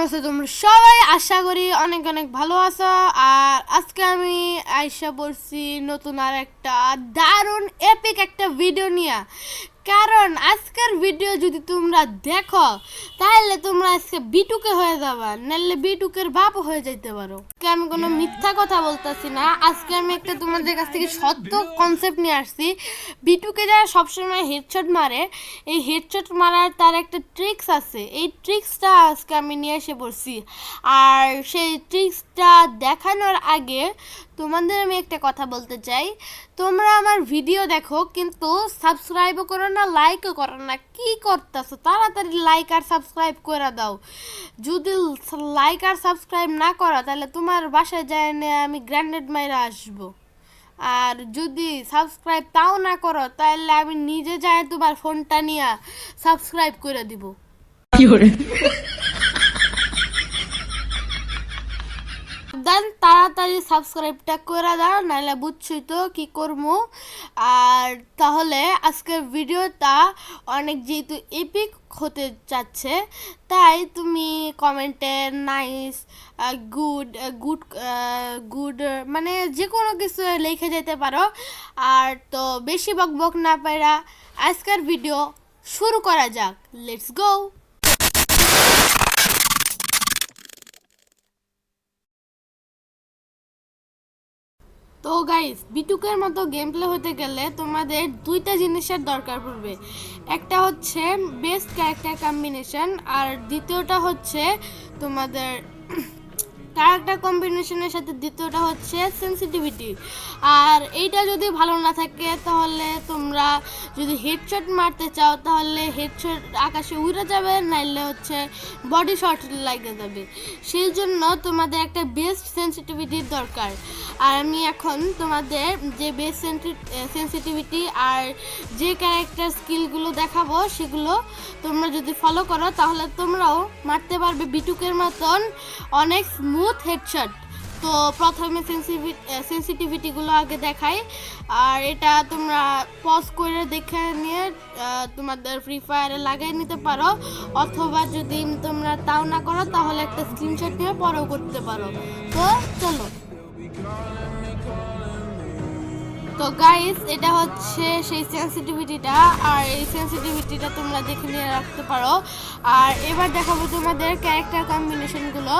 আছো তোমরা সবাই? আশা করি অনেক অনেক ভালো আছো। আর আজকে আমি আইসা পড়ছি নতুন আর একটা দারুণ এপিক একটা ভিডিও নিয়ে। কারণ আজকের ভিডিও যদি তোমরা দেখো তাহলে তোমরা আজকে বিটুকে হয়ে যাবা, নাহলে বিটুকের বাপ হয়ে যাইতে পারো। আমি কোনো মিথ্যা কথা বলতেছি না। আজকে আমি একটা তোমাদের কাছ থেকে সত্য কনসেপ্ট নিয়ে আসছি। বিটুকে যারা সবসময় হেডশট মারে, এই হেডশট মারার তার একটা ট্রিক্স আছে। এই ট্রিক্সটা আজকে আমি নিয়ে এসে পড়ছি। আর সেই ট্রিক্সটা দেখানোর আগে তোমাদের আমি একটা কথা বলতে চাই। তোমরা আমার ভিডিও দেখো কিন্তু সাবস্ক্রাইবও করো না, লাইকও করো না। কি করতেছো? তাড়াতাড়ি লাইক আর সাবস্ক্রাইব করে দাও। যদি লাইক আর সাবস্ক্রাইব না করো তাহলে তোমার বাসায় যায় না আমি গ্র্যান্ডেড মাইরা আসবো। আর যদি সাবস্ক্রাইব তাও না করো তাহলে আমি নিজে যাই তোমার ফোনটা নিয়ে সাবস্ক্রাইব করে দিব। দেন তাড়াতাড়ি সাবস্ক্রাইবটা করে দাও, নাহলে বুঝছই তো কি করবো। আর তাহলে আজকের ভিডিওটা অনেক যেহেতু এপিক হতে যাচ্ছে, তাই তুমি কমেন্টে নাইস, গুড গুড গুড মানে যে কোনো কিছু লিখে যেতে পারো। আর তো বেশি বকবক না পারা আজকের ভিডিও শুরু করা যাক। Let's go. তো গাইস, বিটুকের মতো গেম প্লে হতে গেলে তোমাদের দুইটা জিনিসের দরকার পড়বে। একটা হচ্ছে বেস্ট ক্যারেক্টার কম্বিনেশন, আর দ্বিতীয়টা হচ্ছে তোমাদের ক্যারেক্টার কম্বিনেশনের সাথে দ্বিতীয়টা হচ্ছে সেন্সিটিভিটি। আর এইটা যদি ভালো না থাকে তাহলে তোমরা যদি হেডশট মারতে চাও তাহলে হেডশট আকাশে উড়ে যাবে, নাইলে হচ্ছে বডি শট লাগে যাবে। সেই জন্য তোমাদের একটা বেস্ট সেন্সিটিভিটির দরকার। আর আমি এখন তোমাদের যে বেস্ট সেন্সিটিভিটি আর যে ক্যারেক্টার স্কিলগুলো দেখাবো সেগুলো তোমরা যদি ফলো করো তাহলে তোমরাও মারতে পারবে বিটুকের মতন অনেক স্মুথ হেডশট। তো প্রথমে সেন্সিটিভিটিগুলো আগে দেখাই, আর এটা তোমরা পজ করে দেখে নিয়ে তোমাদের ফ্রি ফায়ারে লাগিয়ে নিতে পারো, অথবা যদি তোমরা তাও না করো তাহলে একটা স্ক্রিনশট নিয়ে পরেও করতে পারো। তো চলো। তো গাইস, এটা হচ্ছে সেই সেন্সিটিভিটিটা, আর এই সেন্সিটিভিটিটা তোমরা দেখে নিয়ে রাখতে পারো। আর এবার দেখাবো তোমাদের ক্যারেক্টার কম্বিনেশনগুলো।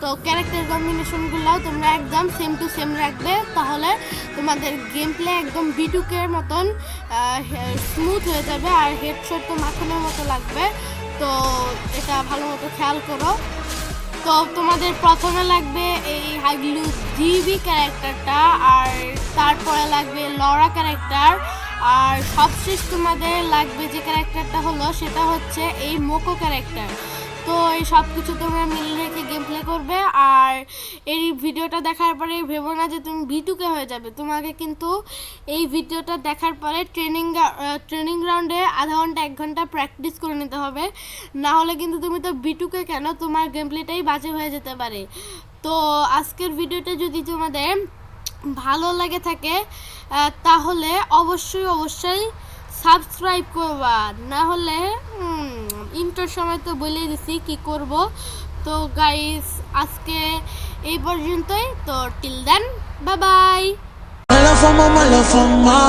তো ক্যারেক্টার কম্বিনেশনগুলো তোমরা একদম সেম টু সেম রাখবে, তাহলে তোমাদের গেম প্লে একদম বিটুকের মতন স্মুথ হয়ে যাবে। আর হেডশট তো মাখানোর মতো লাগবে, তো এটা ভালো মতো খেয়াল করো। তো তোমাদের প্রথমে লাগবে এই হাইগ্লু জিবি ক্যারেক্টারটা, আর তারপরে লাগবে লরা ক্যারেক্টার, আর সবশেষ তোমাদের লাগবে যে ক্যারেক্টারটা হলো সেটা হচ্ছে এই মোকো ক্যারেক্টার। তো এই সব কিছু তোমরা মিলে রেখে গেম প্লে করবে। আর এই ভিডিওটা দেখার পরে ভেবো না যে তুমি বিটুকে হয়ে যাবে। তোমাকে কিন্তু এই ভিডিওটা দেখার পরে ট্রেনিং গ্রাউন্ডে আধা ঘন্টা 1 ঘন্টা প্র্যাকটিস করে নিতে হবে, না হলে কিন্তু তুমি তো বিটুকে কেন, তোমার গেম প্লেটাই বাজে হয়ে যেতে পারে। তো আজকের ভিডিওটা যদি তোমাদের ভালো লাগে থাকে তাহলে অবশ্যই সাবস্ক্রাইব করবা, না হলে ইন্টার সময় তো বলে দিছি কি করব। তো গাইস, আজকে এই পর্যন্তই। তো till then, bye bye. Mala fama,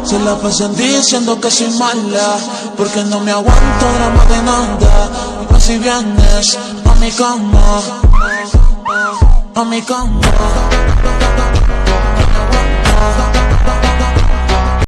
se la pasan diciendo que soy mala, porque no me aguanto drama de nada. Y vas y vienes a mi cama, a mi cama.